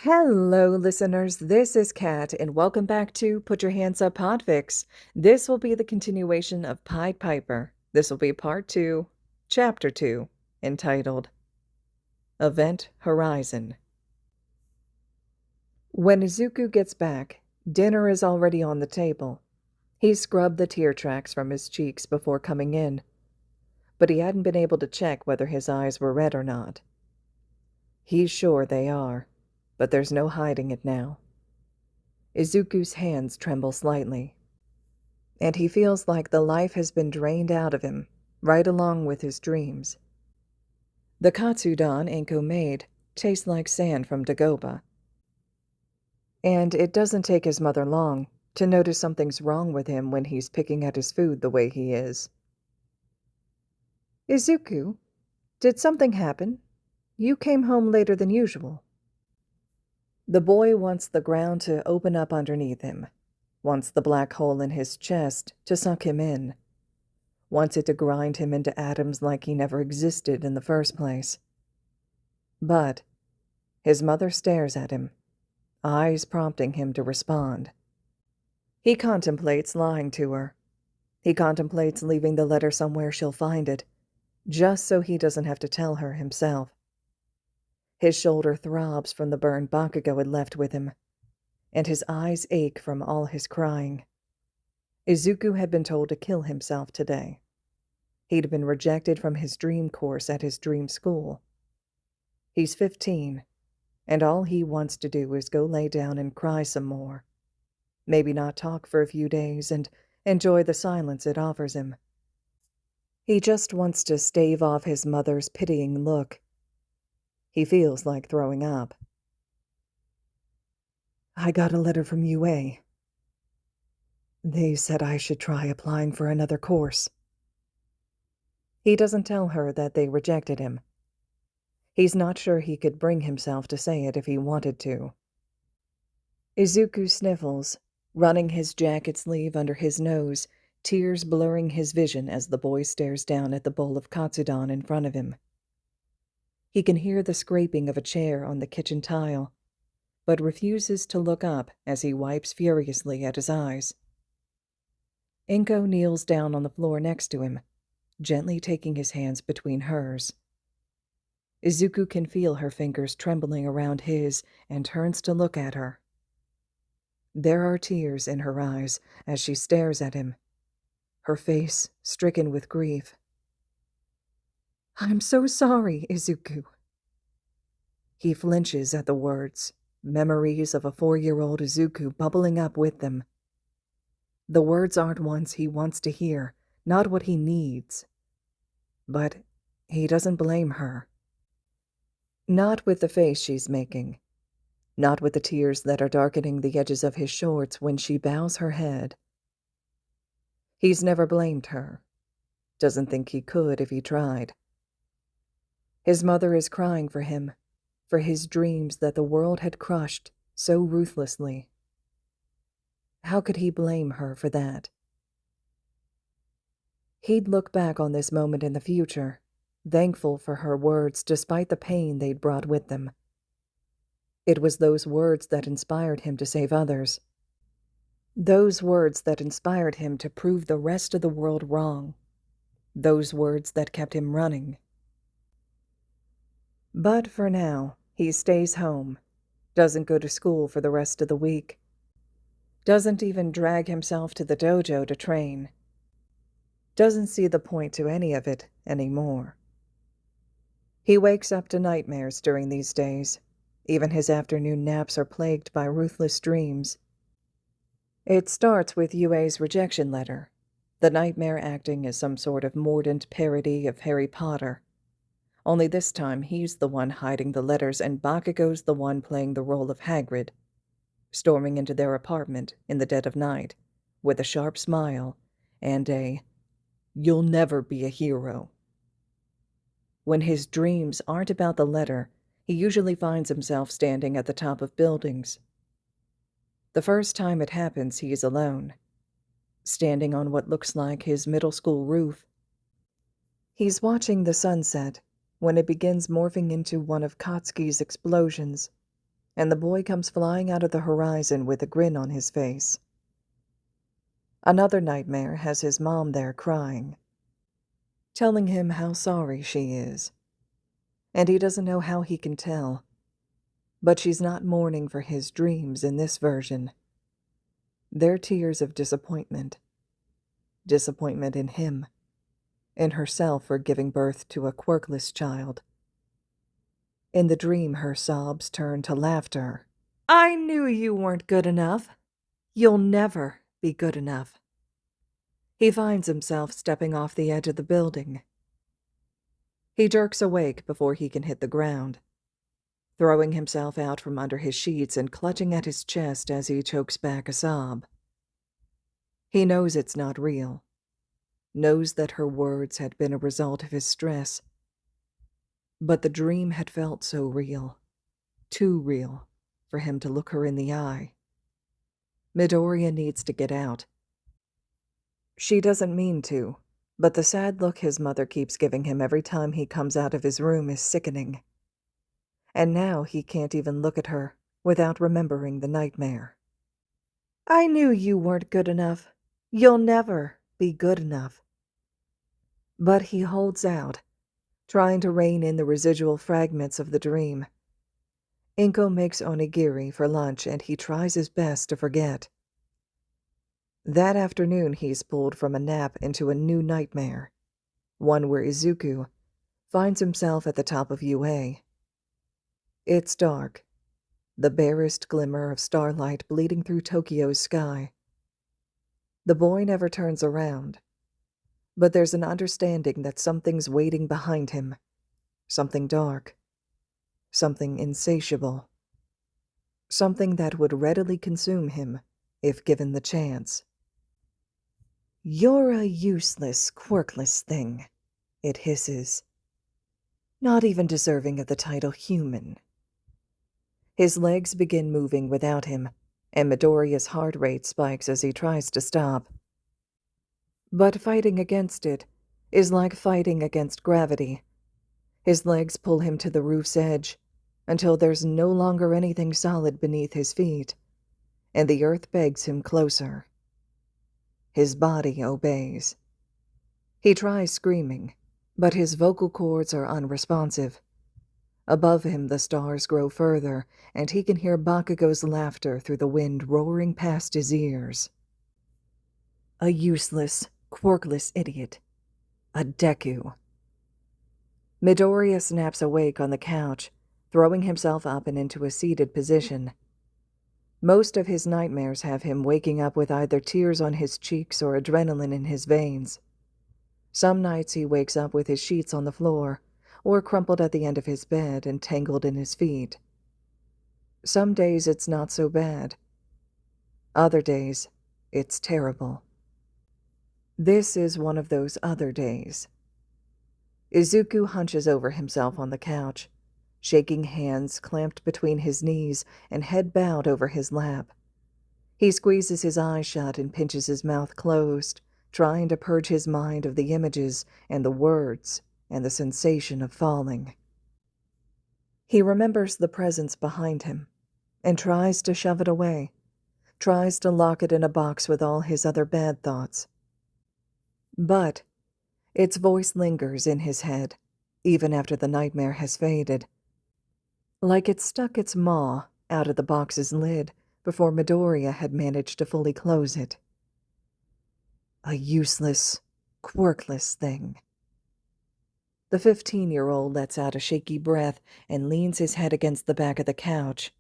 Hello, listeners. This is Kat, and welcome back to Put Your Hands Up Podfics. This will be the continuation of Pied Piper. This will be part 2, chapter 2, entitled Event Horizon. When Izuku gets back, dinner is already on the table. He scrubbed the tear tracks from his cheeks before coming in, but he hadn't been able to check whether his eyes were red or not. He's sure they are, but there's no hiding it now. Izuku's hands tremble slightly, and he feels like the life has been drained out of him, right along with his dreams. The katsudon Inko made tastes like sand from Dagoba, and it doesn't take his mother long to notice something's wrong with him when he's picking at his food the way he is. Izuku, did something happen? You came home later than usual. The boy wants the ground to open up underneath him, wants the black hole in his chest to suck him in, wants it to grind him into atoms like he never existed in the first place. But his mother stares at him, eyes prompting him to respond. He contemplates lying to her. He contemplates leaving the letter somewhere she'll find it, just so he doesn't have to tell her himself. His shoulder throbs from the burn Bakugo had left with him, and his eyes ache from all his crying. Izuku had been told to kill himself today. He'd been rejected from his dream course at his dream school. He's 15, and all he wants to do is go lay down and cry some more. Maybe not talk for a few days and enjoy the silence it offers him. He just wants to stave off his mother's pitying look. He feels like throwing up. I got a letter from UA. They said I should try applying for another course. He doesn't tell her that they rejected him. He's not sure he could bring himself to say it if he wanted to. Izuku sniffles, running his jacket sleeve under his nose, tears blurring his vision as the boy stares down at the bowl of katsudon in front of him. He can hear the scraping of a chair on the kitchen tile, but refuses to look up as he wipes furiously at his eyes. Inko kneels down on the floor next to him, gently taking his hands between hers. Izuku can feel her fingers trembling around his and turns to look at her. There are tears in her eyes as she stares at him, her face stricken with grief. I'm so sorry, Izuku. He flinches at the words, memories of a 4-year-old Izuku bubbling up with them. The words aren't ones he wants to hear, not what he needs. But he doesn't blame her. Not with the face she's making. Not with the tears that are darkening the edges of his shorts when she bows her head. He's never blamed her. Doesn't think he could if he tried. His mother is crying for him, for his dreams that the world had crushed so ruthlessly. How could he blame her for that? He'd look back on this moment in the future, thankful for her words despite the pain they'd brought with them. It was those words that inspired him to save others. Those words that inspired him to prove the rest of the world wrong. Those words that kept him running. But for now, he stays home, doesn't go to school for the rest of the week, doesn't even drag himself to the dojo to train, doesn't see the point to any of it anymore. He wakes up to nightmares during these days. Even his afternoon naps are plagued by ruthless dreams. It starts with UA's rejection letter, the nightmare acting as some sort of mordant parody of Harry Potter. Only this time he's the one hiding the letters and Bakugo's the one playing the role of Hagrid, storming into their apartment in the dead of night, with a sharp smile and a, "You'll never be a hero." When his dreams aren't about the letter, he usually finds himself standing at the top of buildings. The first time it happens, he is alone, standing on what looks like his middle school roof. He's watching the sunset when it begins morphing into one of Katsuki's explosions, and the boy comes flying out of the horizon with a grin on his face. Another nightmare has his mom there crying, telling him how sorry she is. And he doesn't know how he can tell. But she's not mourning for his dreams in this version. They're tears of disappointment. Disappointment in him, in herself for giving birth to a quirkless child. In the dream, her sobs turn to laughter. I knew you weren't good enough. You'll never be good enough. He finds himself stepping off the edge of the building. He jerks awake before he can hit the ground, throwing himself out from under his sheets and clutching at his chest as he chokes back a sob. He knows it's not real, knows that her words had been a result of his stress. But the dream had felt so real, too real, for him to look her in the eye. Midoriya needs to get out. She doesn't mean to, but the sad look his mother keeps giving him every time he comes out of his room is sickening. And now he can't even look at her without remembering the nightmare. I knew you weren't good enough. You'll never be good enough. But he holds out, trying to rein in the residual fragments of the dream. Inko makes onigiri for lunch and he tries his best to forget. That afternoon he's pulled from a nap into a new nightmare, one where Izuku finds himself at the top of UA. It's dark, the barest glimmer of starlight bleeding through Tokyo's sky. The boy never turns around, but there's an understanding that something's waiting behind him, something dark, something insatiable, something that would readily consume him if given the chance. You're a useless, quirkless thing, it hisses, not even deserving of the title human. His legs begin moving without him, and Midoriya's heart rate spikes as he tries to stop. But fighting against it is like fighting against gravity. His legs pull him to the roof's edge until there's no longer anything solid beneath his feet, and the earth begs him closer. His body obeys. He tries screaming, but his vocal cords are unresponsive. Above him the stars grow further, and he can hear Bakugo's laughter through the wind roaring past his ears. A useless, quirkless idiot. A Deku. Midoriya snaps awake on the couch, throwing himself up and into a seated position. Most of his nightmares have him waking up with either tears on his cheeks or adrenaline in his veins. Some nights he wakes up with his sheets on the floor, or crumpled at the end of his bed and tangled in his feet. Some days it's not so bad. Other days, it's terrible. This is one of those other days. Izuku hunches over himself on the couch, shaking hands clamped between his knees and head bowed over his lap. He squeezes his eyes shut and pinches his mouth closed, trying to purge his mind of the images and the words and the sensation of falling. He remembers the presence behind him and tries to shove it away, tries to lock it in a box with all his other bad thoughts. But its voice lingers in his head, even after the nightmare has faded, like it stuck its maw out of the box's lid before Midoriya had managed to fully close it. A useless, quirkless thing. The 15-year-old lets out a shaky breath and leans his head against the back of the couch.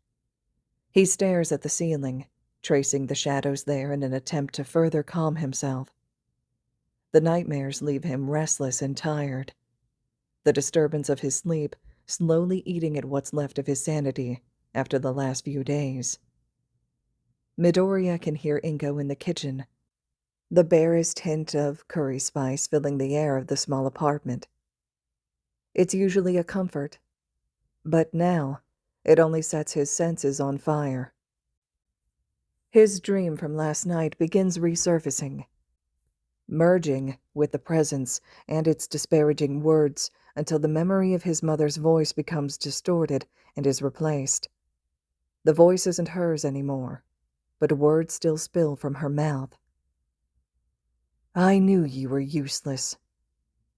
He stares at the ceiling, tracing the shadows there in an attempt to further calm himself. The nightmares leave him restless and tired, the disturbance of his sleep slowly eating at what's left of his sanity after the last few days. Midoriya can hear Inko in the kitchen, the barest hint of curry spice filling the air of the small apartment. It's usually a comfort, but now it only sets his senses on fire. His dream from last night begins resurfacing, merging with the presence and its disparaging words until the memory of his mother's voice becomes distorted and is replaced. The voice isn't hers anymore, but words still spill from her mouth. I knew you were useless.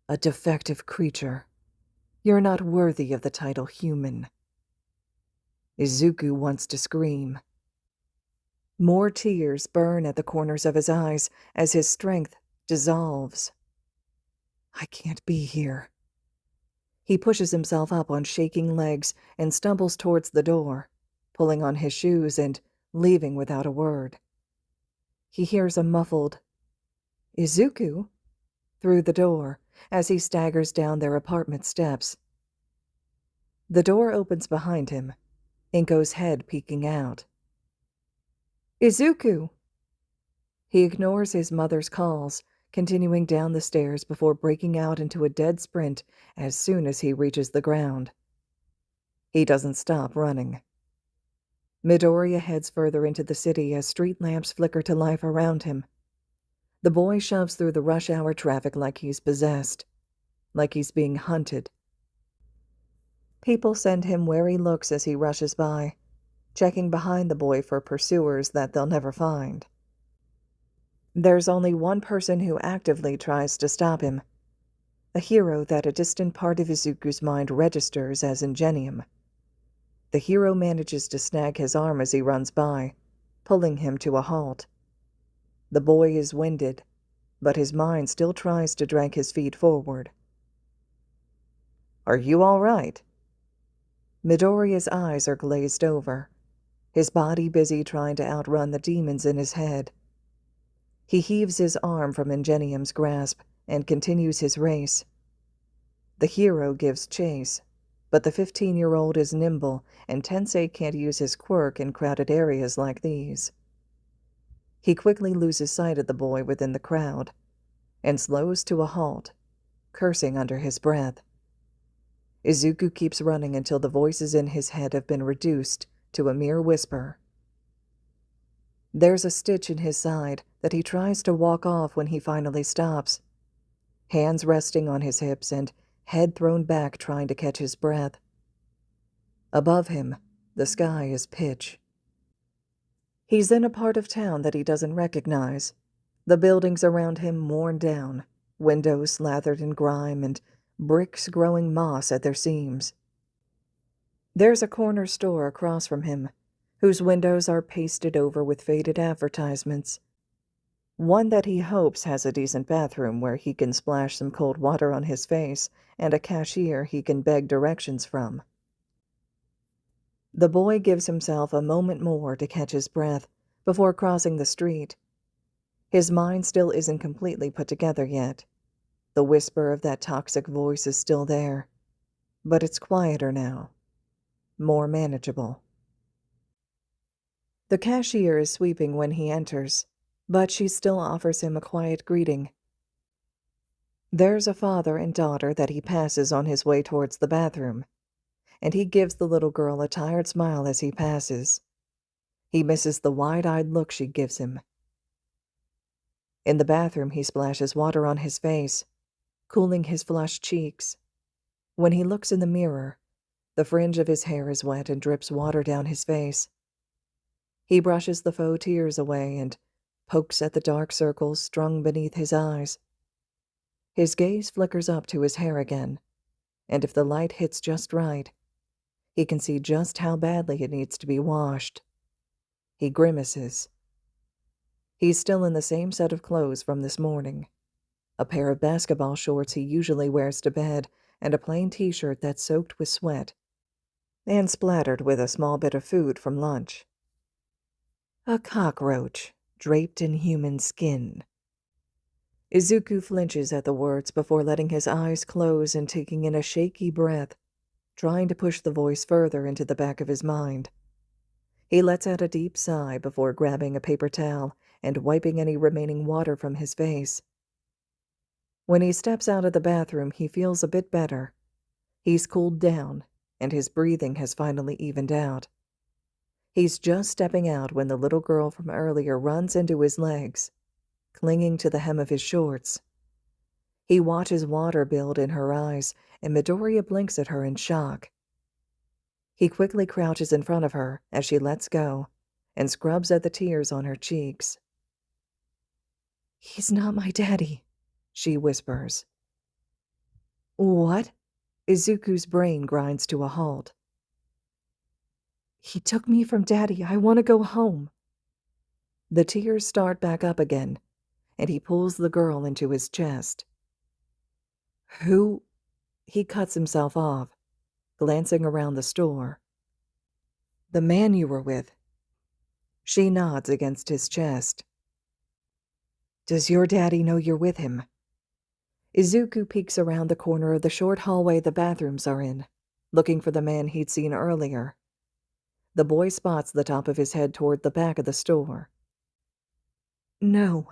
A defective creature. You're not worthy of the title human. Izuku wants to scream. More tears burn at the corners of his eyes as his strength dissolves. I can't be here. He pushes himself up on shaking legs and stumbles towards the door, pulling on his shoes and leaving without a word. He hears a muffled, Izuku, through the door as he staggers down their apartment steps. The door opens behind him, Inko's head peeking out. Izuku! He ignores his mother's calls, continuing down the stairs before breaking out into a dead sprint as soon as he reaches the ground. He doesn't stop running. Midoriya heads further into the city as street lamps flicker to life around him. The boy shoves through the rush hour traffic like he's possessed, like he's being hunted. People send him wary looks as he rushes by, checking behind the boy for pursuers that they'll never find. There's only one person who actively tries to stop him, a hero that a distant part of Izuku's mind registers as ingenium. The hero manages to snag his arm as he runs by, pulling him to a halt. The boy is winded, but his mind still tries to drag his feet forward. Are you all right? Midoriya's eyes are glazed over, his body busy trying to outrun the demons in his head. He heaves his arm from Ingenium's grasp and continues his race. The hero gives chase, but the 15-year-old is nimble and Tensei can't use his quirk in crowded areas like these. He quickly loses sight of the boy within the crowd and slows to a halt, cursing under his breath. Izuku keeps running until the voices in his head have been reduced to a mere whisper. There's a stitch in his side that he tries to walk off when he finally stops, hands resting on his hips and head thrown back trying to catch his breath. Above him, the sky is pitch. He's in a part of town that he doesn't recognize, the buildings around him worn down, windows slathered in grime and bricks growing moss at their seams. There's a corner store across from him, whose windows are pasted over with faded advertisements. One that he hopes has a decent bathroom where he can splash some cold water on his face and a cashier he can beg directions from. The boy gives himself a moment more to catch his breath before crossing the street. His mind still isn't completely put together yet. The whisper of that toxic voice is still there, but it's quieter now, more manageable. The cashier is sweeping when he enters, but she still offers him a quiet greeting. There's a father and daughter that he passes on his way towards the bathroom, and he gives the little girl a tired smile as he passes. He misses the wide-eyed look she gives him. In the bathroom, he splashes water on his face, cooling his flushed cheeks. When he looks in the mirror, the fringe of his hair is wet and drips water down his face. He brushes the faux tears away and pokes at the dark circles strung beneath his eyes. His gaze flickers up to his hair again, and if the light hits just right, he can see just how badly it needs to be washed. He grimaces. He's still in the same set of clothes from this morning. A pair of basketball shorts he usually wears to bed, and a plain t-shirt that's soaked with sweat, and splattered with a small bit of food from lunch. A cockroach draped in human skin. Izuku flinches at the words before letting his eyes close and taking in a shaky breath, trying to push the voice further into the back of his mind. He lets out a deep sigh before grabbing a paper towel and wiping any remaining water from his face. When he steps out of the bathroom, he feels a bit better. He's cooled down, and his breathing has finally evened out. He's just stepping out when the little girl from earlier runs into his legs, clinging to the hem of his shorts. He watches water build in her eyes, and Midoriya blinks at her in shock. He quickly crouches in front of her as she lets go and scrubs at the tears on her cheeks. "He's not my daddy," she whispers. "What?" Izuku's brain grinds to a halt. "He took me from Daddy. I want to go home." The tears start back up again, and he pulls the girl into his chest. "Who?" He cuts himself off, glancing around the store. "The man you were with." She nods against his chest. "Does your daddy know you're with him?" Izuku peeks around the corner of the short hallway the bathrooms are in, looking for the man he'd seen earlier. The boy spots the top of his head toward the back of the store. "No."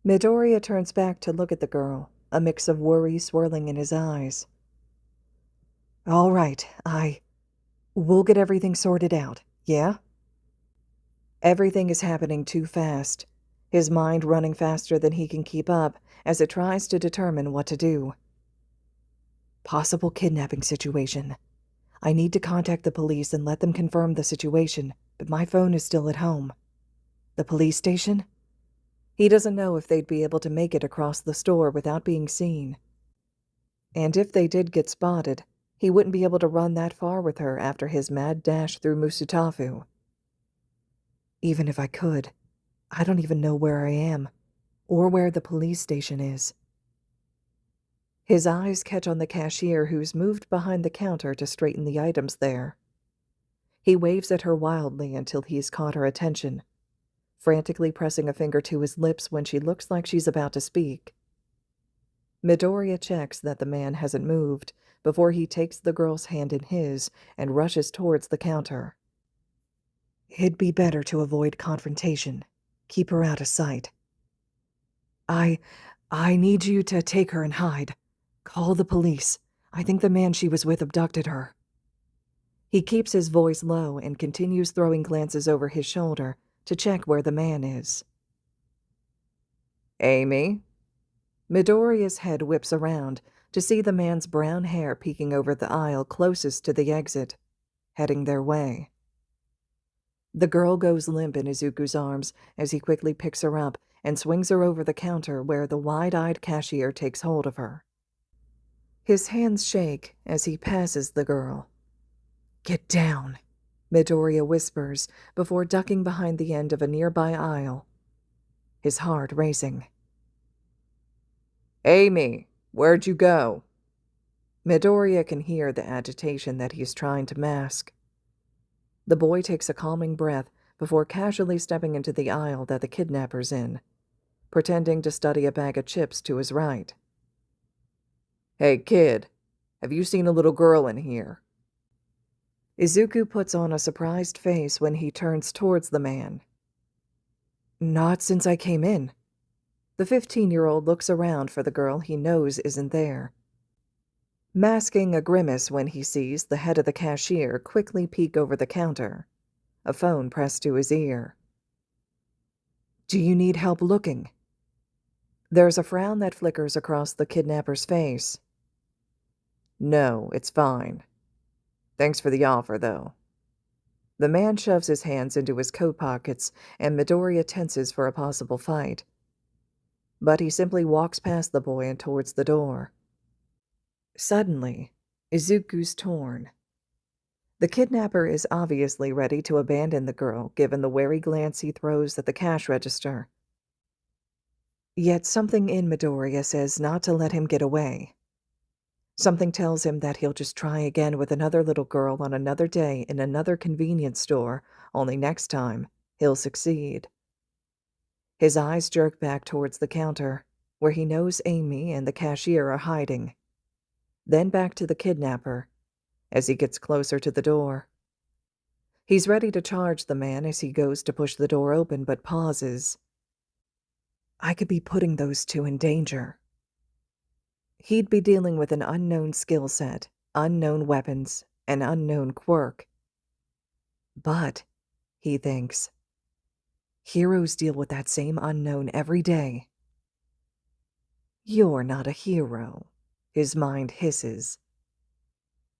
Midoriya turns back to look at the girl, a mix of worry swirling in his eyes. "All right, we'll get everything sorted out, yeah?" Everything is happening too fast, his mind running faster than he can keep up as it tries to determine what to do. "Possible kidnapping situation. I need to contact the police and let them confirm the situation, but my phone is still at home. The police station?" He doesn't know if they'd be able to make it across the store without being seen. And if they did get spotted, he wouldn't be able to run that far with her after his mad dash through Musutafu. "Even if I could, I don't even know where I am, or where the police station is." His eyes catch on the cashier who's moved behind the counter to straighten the items there. He waves at her wildly until he's caught her attention, frantically pressing a finger to his lips when she looks like she's about to speak. Midoriya checks that the man hasn't moved before he takes the girl's hand in his and rushes towards the counter. "It'd be better to avoid confrontation. Keep her out of sight. I need you to take her and hide. Call the police. I think the man she was with abducted her." He keeps his voice low and continues throwing glances over his shoulder to check where the man is. "Amy?" Midoriya's head whips around to see the man's brown hair peeking over the aisle closest to the exit, heading their way. The girl goes limp in Izuku's arms as he quickly picks her up and swings her over the counter where the wide-eyed cashier takes hold of her. His hands shake as he passes the girl. "Get down," Midoriya whispers before ducking behind the end of a nearby aisle, his heart racing. "Amy, where'd you go?" Midoriya can hear the agitation that he's trying to mask. The boy takes a calming breath before casually stepping into the aisle that the kidnapper's in, pretending to study a bag of chips to his right. "Hey, kid, have you seen a little girl in here?" Izuku puts on a surprised face when he turns towards the man. "Not since I came in." The 15-year-old looks around for the girl he knows isn't there, masking a grimace when he sees the head of the cashier quickly peek over the counter, a phone pressed to his ear. "Do you need help looking?" There's a frown that flickers across the kidnapper's face. "No, it's fine. Thanks for the offer, though." The man shoves his hands into his coat pockets, and Midoriya tenses for a possible fight. But he simply walks past the boy and towards the door. Suddenly, Izuku's torn. The kidnapper is obviously ready to abandon the girl, given the wary glance he throws at the cash register. Yet something in Midoriya says not to let him get away. Something tells him that he'll just try again with another little girl on another day in another convenience store, only next time he'll succeed. His eyes jerk back towards the counter, where he knows Amy and the cashier are hiding. Then back to the kidnapper, as he gets closer to the door. He's ready to charge the man as he goes to push the door open, but pauses. I could be putting those two in danger. He'd be dealing with an unknown skill set, unknown weapons, an unknown quirk. But, he thinks, heroes deal with that same unknown every day. You're not a hero, his mind hisses.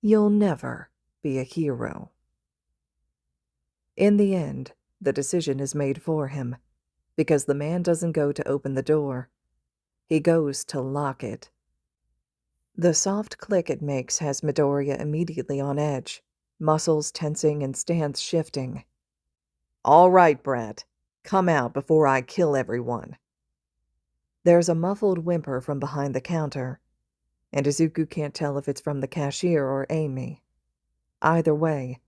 You'll never be a hero. In the end, the decision is made for him, because the man doesn't go to open the door. He goes to lock it. The soft click it makes has Midoriya immediately on edge, muscles tensing and stance shifting. "All right, brat. Come out before I kill everyone." There's a muffled whimper from behind the counter, and Izuku can't tell if it's from the cashier or Amy. Either way,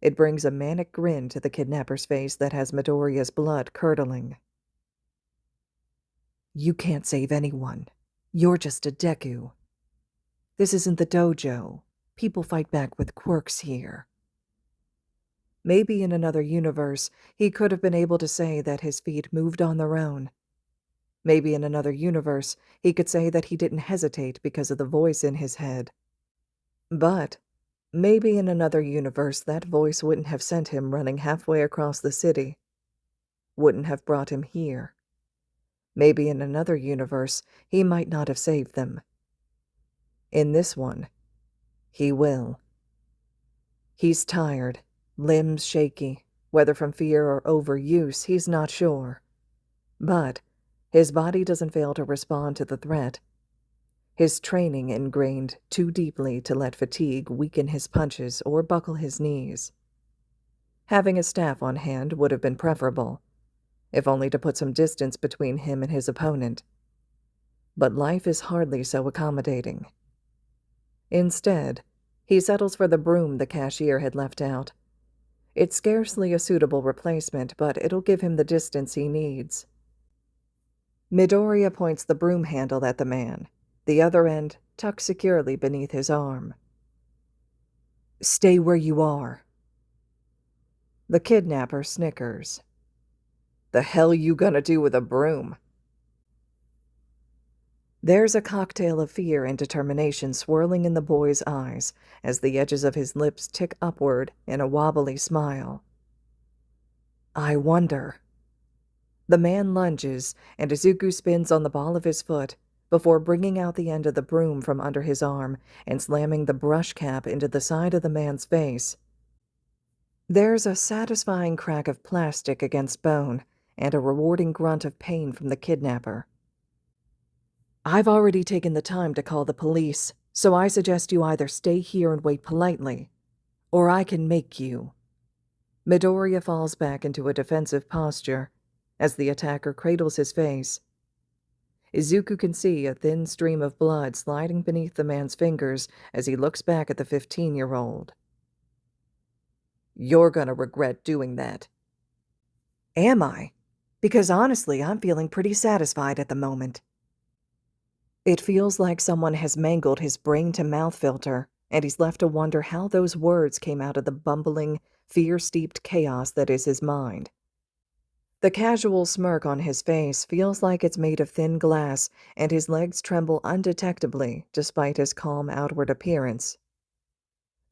it brings a manic grin to the kidnapper's face that has Midoriya's blood curdling. "You can't save anyone. You're just a Deku. This isn't the dojo. People fight back with quirks here." Maybe in another universe, he could have been able to say that his feet moved on their own. Maybe in another universe, he could say that he didn't hesitate because of the voice in his head. But maybe in another universe, that voice wouldn't have sent him running halfway across the city. Wouldn't have brought him here. Maybe in another universe, he might not have saved them. In this one, he will. He's tired, limbs shaky, whether from fear or overuse, he's not sure. But his body doesn't fail to respond to the threat. His training ingrained too deeply to let fatigue weaken his punches or buckle his knees. Having a staff on hand would have been preferable, if only to put some distance between him and his opponent. But life is hardly so accommodating. Instead, he settles for the broom the cashier had left out. It's scarcely a suitable replacement, but it'll give him the distance he needs. Midoriya points the broom handle at the man, the other end tucked securely beneath his arm. "Stay where you are." The kidnapper snickers. "The hell you gonna do with a broom?" There's a cocktail of fear and determination swirling in the boy's eyes as the edges of his lips tick upward in a wobbly smile. "I wonder." The man lunges, and Izuku spins on the ball of his foot before bringing out the end of the broom from under his arm and slamming the brush cap into the side of the man's face. There's a satisfying crack of plastic against bone and a rewarding grunt of pain from the kidnapper. "I've already taken the time to call the police, so I suggest you either stay here and wait politely, or I can make you." Midoriya falls back into a defensive posture as the attacker cradles his face. Izuku can see a thin stream of blood sliding beneath the man's fingers as he looks back at the 15-year-old. "You're gonna regret doing that." "Am I? Because honestly, I'm feeling pretty satisfied at the moment." It feels like someone has mangled his brain-to-mouth filter, and he's left to wonder how those words came out of the bumbling, fear-steeped chaos that is his mind. The casual smirk on his face feels like it's made of thin glass, and his legs tremble undetectably despite his calm outward appearance.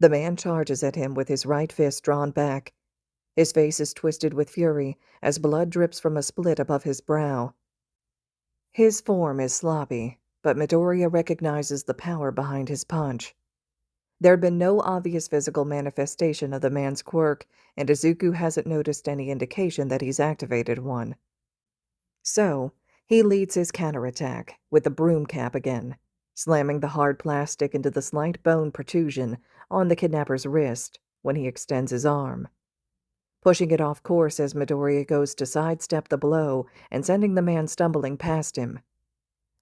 The man charges at him with his right fist drawn back. His face is twisted with fury as blood drips from a split above his brow. His form is sloppy, but Midoriya recognizes the power behind his punch. There'd been no obvious physical manifestation of the man's quirk, and Izuku hasn't noticed any indication that he's activated one. So, he leads his counterattack with the broom cap again, slamming the hard plastic into the slight bone protrusion on the kidnapper's wrist when he extends his arm, pushing it off course as Midoriya goes to sidestep the blow and sending the man stumbling past him.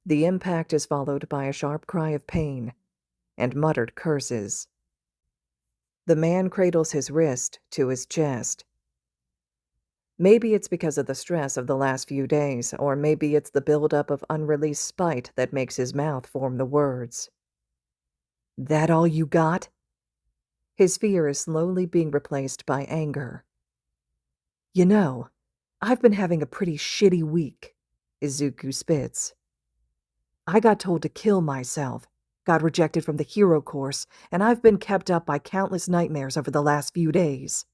The impact is followed by a sharp cry of pain and muttered curses. The man cradles his wrist to his chest. Maybe it's because of the stress of the last few days, or maybe it's the buildup of unreleased spite that makes his mouth form the words. "That all you got?" His fear is slowly being replaced by anger. "You know, I've been having a pretty shitty week," Izuku spits. "I got told to kill myself, got rejected from the hero course, and I've been kept up by countless nightmares over the last few days.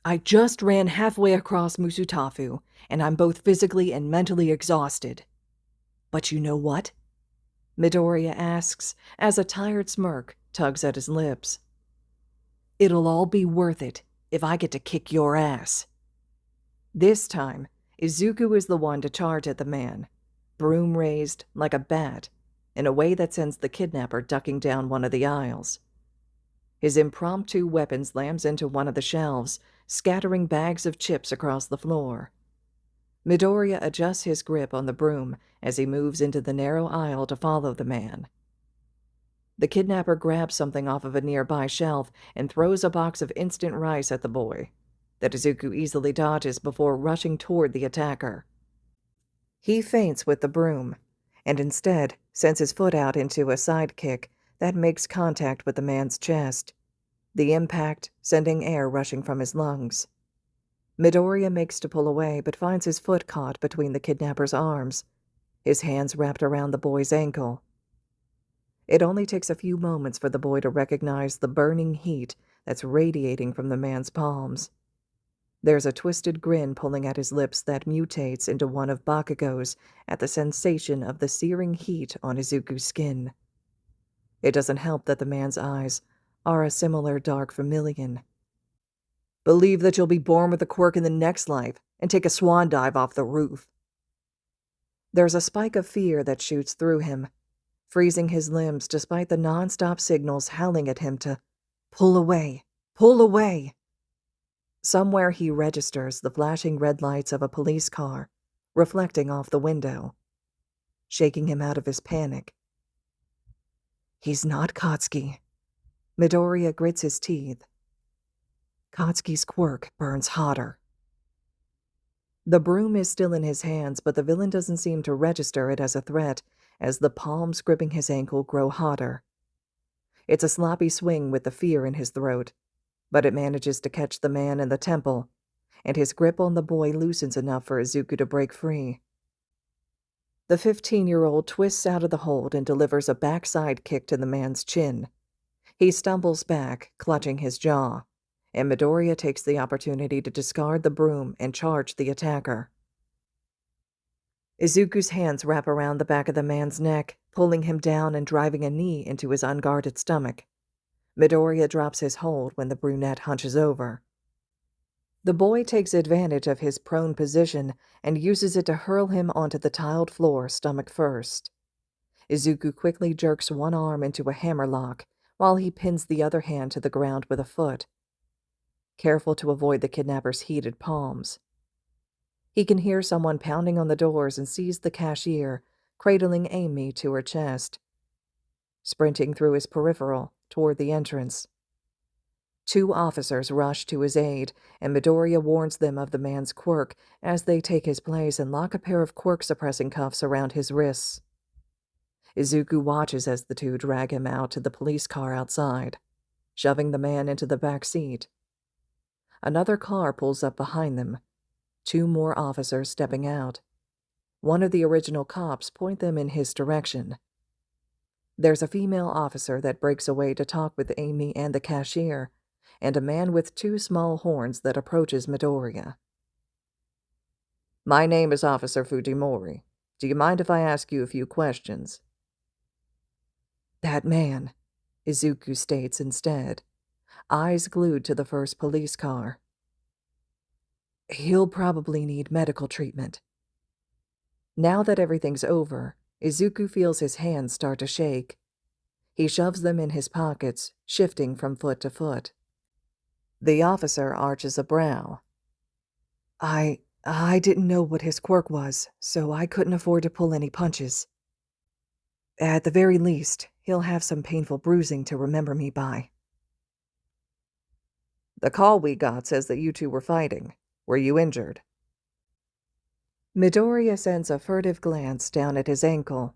I just ran halfway across Musutafu, and I'm both physically and mentally exhausted. But you know what?" Midoriya asks, as a tired smirk tugs at his lips. It'll all be worth it if I get to kick your ass." This time, Izuku is the one to charge at the man, broom raised like a bat, in a way that sends the kidnapper ducking down one of the aisles. His impromptu weapon slams into one of the shelves, scattering bags of chips across the floor. Midoriya adjusts his grip on the broom as he moves into the narrow aisle to follow the man. The kidnapper grabs something off of a nearby shelf and throws a box of instant rice at the boy, that Izuku easily dodges before rushing toward the attacker. He feints with the broom, and instead sends his foot out into a side kick that makes contact with the man's chest, the impact sending air rushing from his lungs. Midoriya makes to pull away but finds his foot caught between the kidnapper's arms, his hands wrapped around the boy's ankle. It only takes a few moments for the boy to recognize the burning heat that's radiating from the man's palms. There's a twisted grin pulling at his lips that mutates into one of Bakugo's at the sensation of the searing heat on Izuku's skin. It doesn't help that the man's eyes are a similar dark vermilion. "Believe that you'll be born with a quirk in the next life and take a swan dive off the roof." There's a spike of fear that shoots through him, freezing his limbs despite the non-stop signals howling at him to pull away, pull away. Somewhere he registers the flashing red lights of a police car, reflecting off the window, shaking him out of his panic. He's not Katsuki. Midoriya grits his teeth. Katsuki's quirk burns hotter. The broom is still in his hands, but the villain doesn't seem to register it as a threat as the palms gripping his ankle grow hotter. It's a sloppy swing with the fear in his throat, but it manages to catch the man in the temple, and his grip on the boy loosens enough for Izuku to break free. The 15-year-old twists out of the hold and delivers a backside kick to the man's chin. He stumbles back, clutching his jaw, and Midoriya takes the opportunity to discard the broom and charge the attacker. Izuku's hands wrap around the back of the man's neck, pulling him down and driving a knee into his unguarded stomach. Midoriya drops his hold when the brunette hunches over. The boy takes advantage of his prone position and uses it to hurl him onto the tiled floor stomach first. Izuku quickly jerks one arm into a hammerlock while he pins the other hand to the ground with a foot, careful to avoid the kidnapper's heated palms. He can hear someone pounding on the doors and sees the cashier cradling Amy to her chest, sprinting through his peripheral toward the entrance. 2 officers rush to his aid, and Midoriya warns them of the man's quirk as they take his place and lock a pair of quirk-suppressing cuffs around his wrists. Izuku watches as the 2 drag him out to the police car outside, shoving the man into the back seat. Another car pulls up behind them, 2 more officers stepping out. One of the original cops point them in his direction. There's a female officer that breaks away to talk with Amy and the cashier, and a man with 2 small horns that approaches Midoriya. "My name is Officer Fujimori. Do you mind if I ask you a few questions?" "That man," Izuku states instead, eyes glued to the first police car. "He'll probably need medical treatment." Now that everything's over, Izuku feels his hands start to shake. He shoves them in his pockets, shifting from foot to foot. The officer arches a brow. I didn't know what his quirk was, so I couldn't afford to pull any punches. At the very least, he'll have some painful bruising to remember me by." "The call we got says that you 2 were fighting. Were you injured?" Midoriya sends a furtive glance down at his ankle.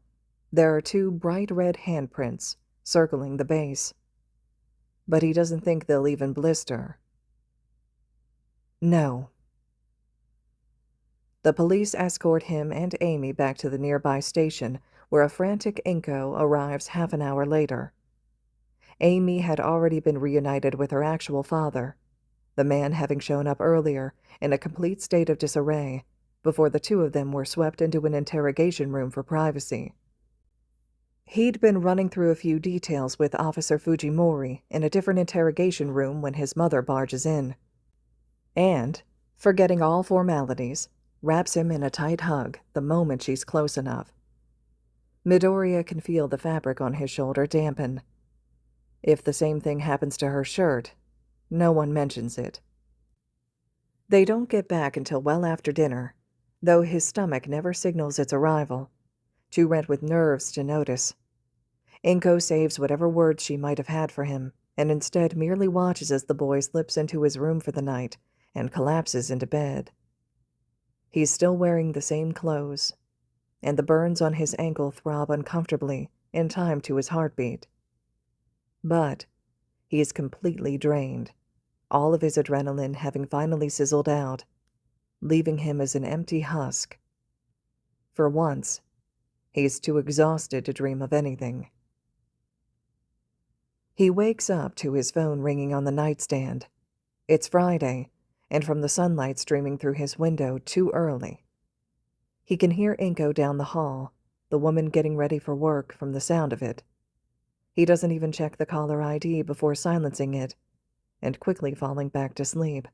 There are 2 bright red handprints circling the base, but he doesn't think they'll even blister. "No." The police escort him and Amy back to the nearby station, where a frantic Inko arrives half an hour later. Amy had already been reunited with her actual father, the man having shown up earlier in a complete state of disarray, before the 2 of them were swept into an interrogation room for privacy. He'd been running through a few details with Officer Fujimori in a different interrogation room when his mother barges in. And, forgetting all formalities, wraps him in a tight hug the moment she's close enough. Midoriya can feel the fabric on his shoulder dampen. If the same thing happens to her shirt, no one mentions it. They don't get back until well after dinner, though his stomach never signals its arrival, too rent with nerves to notice. Inko saves whatever words she might have had for him, and instead merely watches as the boy slips into his room for the night and collapses into bed. He's still wearing the same clothes, and the burns on his ankle throb uncomfortably in time to his heartbeat. But he is completely drained, all of his adrenaline having finally sizzled out, leaving him as an empty husk. For once, he's too exhausted to dream of anything. He wakes up to his phone ringing on the nightstand. It's Friday, and from the sunlight streaming through his window too early. He can hear Inko down the hall, the woman getting ready for work, from the sound of it. He doesn't even check the caller ID before silencing it, and quickly falling back to sleep.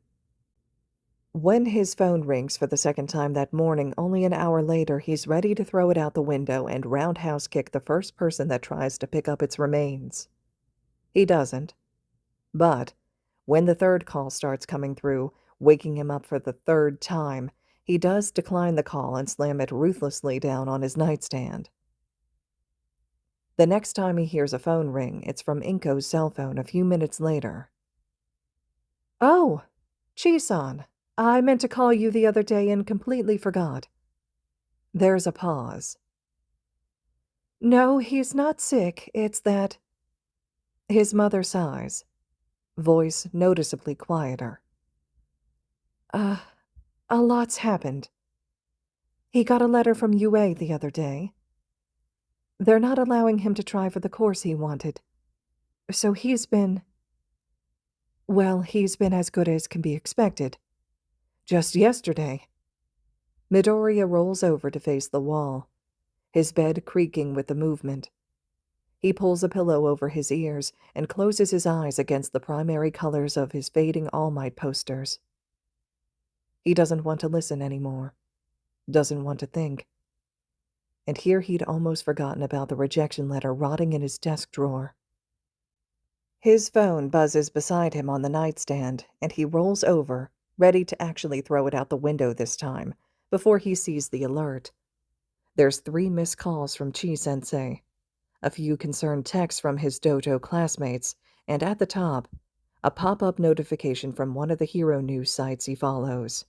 When his phone rings for the second time that morning, only an hour later, he's ready to throw it out the window and roundhouse kick the first person that tries to pick up its remains. He doesn't. But when the third call starts coming through, waking him up for the third time, he does decline the call and slam it ruthlessly down on his nightstand. The next time he hears a phone ring, it's from Inko's cell phone a few minutes later. "Oh, Chi-san, I meant to call you the other day and completely forgot." There's a pause. "No, he's not sick, it's that—" His mother sighs, voice noticeably quieter. A lot's happened. He got a letter from UA the other day. They're not allowing him to try for the course he wanted. So he's been as good as can be expected. Just yesterday." Midoriya rolls over to face the wall, his bed creaking with the movement. He pulls a pillow over his ears and closes his eyes against the primary colors of his fading All Might posters. He doesn't want to listen anymore, doesn't want to think. And here he'd almost forgotten about the rejection letter rotting in his desk drawer. His phone buzzes beside him on the nightstand, and he rolls over, ready to actually throw it out the window this time, before he sees the alert. There's 3 missed calls from Chi-sensei, a few concerned texts from his dojo classmates, and at the top, a pop-up notification from one of the hero news sites he follows.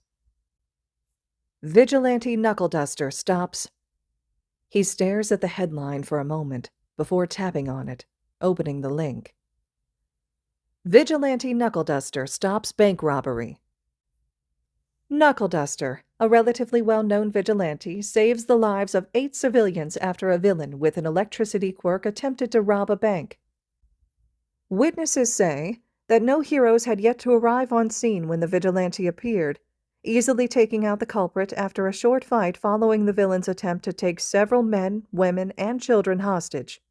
"Vigilante Knuckle Duster stops." He stares at the headline for a moment before tapping on it, opening the link. "Vigilante Knuckle Duster stops bank robbery." Knuckle Duster, a relatively well-known vigilante, saves the lives of 8 civilians after a villain with an electricity quirk attempted to rob a bank. Witnesses say that no heroes had yet to arrive on scene when the vigilante appeared, easily taking out the culprit after a short fight following the villain's attempt to take several men, women, and children hostage.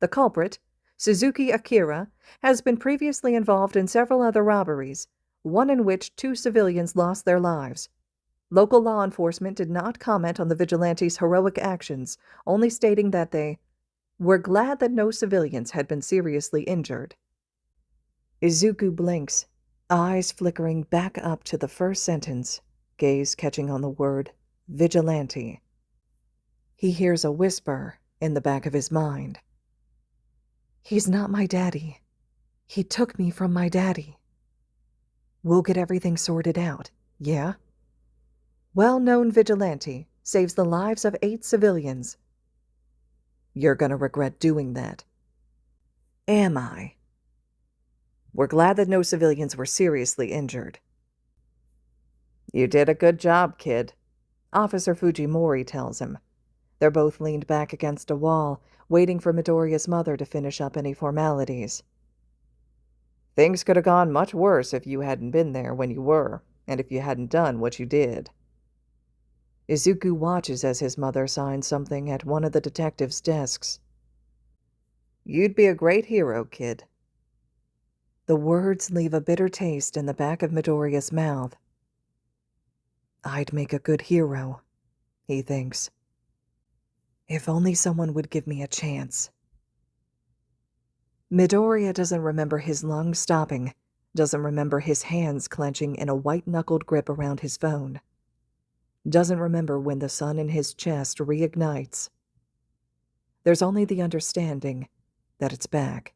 The culprit, Suzuki Akira, has been previously involved in several other robberies, one in which 2 civilians lost their lives. Local law enforcement did not comment on the vigilante's heroic actions, only stating that they were glad that no civilians had been seriously injured. Izuku blinks, eyes flickering back up to the first sentence, gaze catching on the word vigilante. He hears a whisper in the back of his mind. "He's not my daddy. He took me from my daddy. We'll get everything sorted out, yeah? Well-known vigilante saves the lives of 8 civilians. You're gonna regret doing that." Am I? We're glad that no civilians were seriously injured. "You did a good job, kid," Officer Fujimori tells him. They're both leaned back against a wall, waiting for Midoriya's mother to finish up any formalities. "Things could have gone much worse if you hadn't been there when you were, and if you hadn't done what you did." Izuku watches as his mother signs something at one of the detectives' desks. You'd be a great hero, kid. The words leave a bitter taste in the back of Midoriya's mouth. I'd make a good hero, he thinks. If only someone would give me a chance. Midoriya doesn't remember his lungs stopping, doesn't remember his hands clenching in a white-knuckled grip around his phone, doesn't remember when the sun in his chest reignites. There's only the understanding that it's back,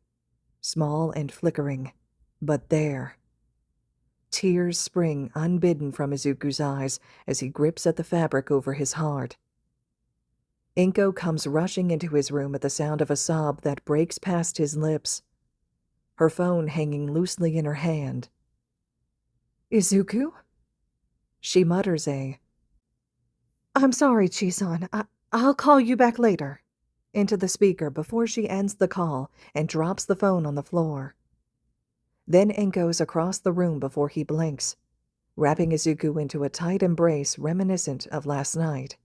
small and flickering, but there. Tears spring unbidden from Izuku's eyes as he grips at the fabric over his heart. Inko comes rushing into his room at the sound of a sob that breaks past his lips, her phone hanging loosely in her hand. Izuku? She mutters I'm sorry, Chisan. I'll call you back later, into the speaker before she ends the call and drops the phone on the floor. Then Inko's across the room before he blinks, wrapping Izuku into a tight embrace reminiscent of last night.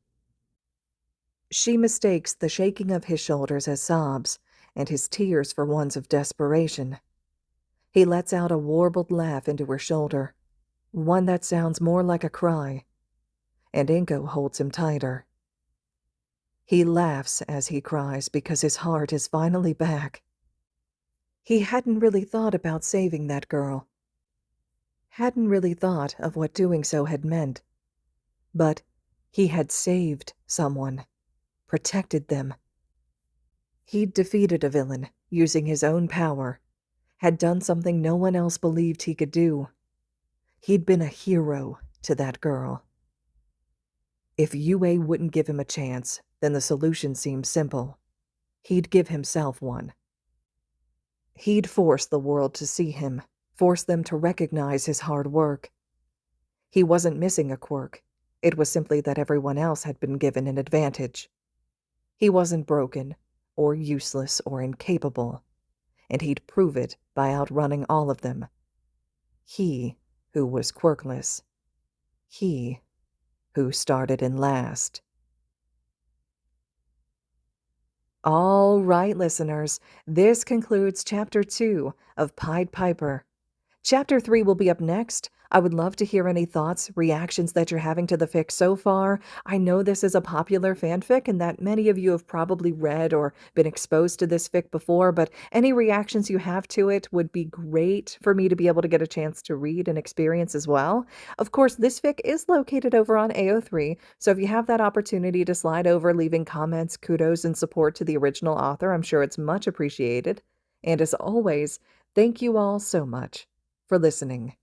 She mistakes the shaking of his shoulders as sobs and his tears for ones of desperation. He lets out a warbled laugh into her shoulder, one that sounds more like a cry, and Inko holds him tighter. He laughs as he cries because his heart is finally back. He hadn't really thought about saving that girl. Hadn't really thought of what doing so had meant. But he had saved someone, protected them. He'd defeated a villain using his own power, had done something no one else believed he could do. He'd been a hero to that girl. If UA wouldn't give him a chance, then the solution seemed simple. He'd give himself one. He'd force the world to see him, force them to recognize his hard work. He wasn't missing a quirk. It was simply that everyone else had been given an advantage. He wasn't broken, or useless, or incapable, and he'd prove it by outrunning all of them. He who was quirkless. He who started in last. All right, listeners, this concludes Chapter 2 of Pied Piper. Chapter 3 will be up next. I would love to hear any thoughts, reactions that you're having to the fic so far. I know this is a popular fanfic and that many of you have probably read or been exposed to this fic before, but any reactions you have to it would be great for me to be able to get a chance to read and experience as well. Of course, this fic is located over on AO3, so if you have that opportunity to slide over, leaving comments, kudos, and support to the original author, I'm sure it's much appreciated. And as always, thank you all so much for listening.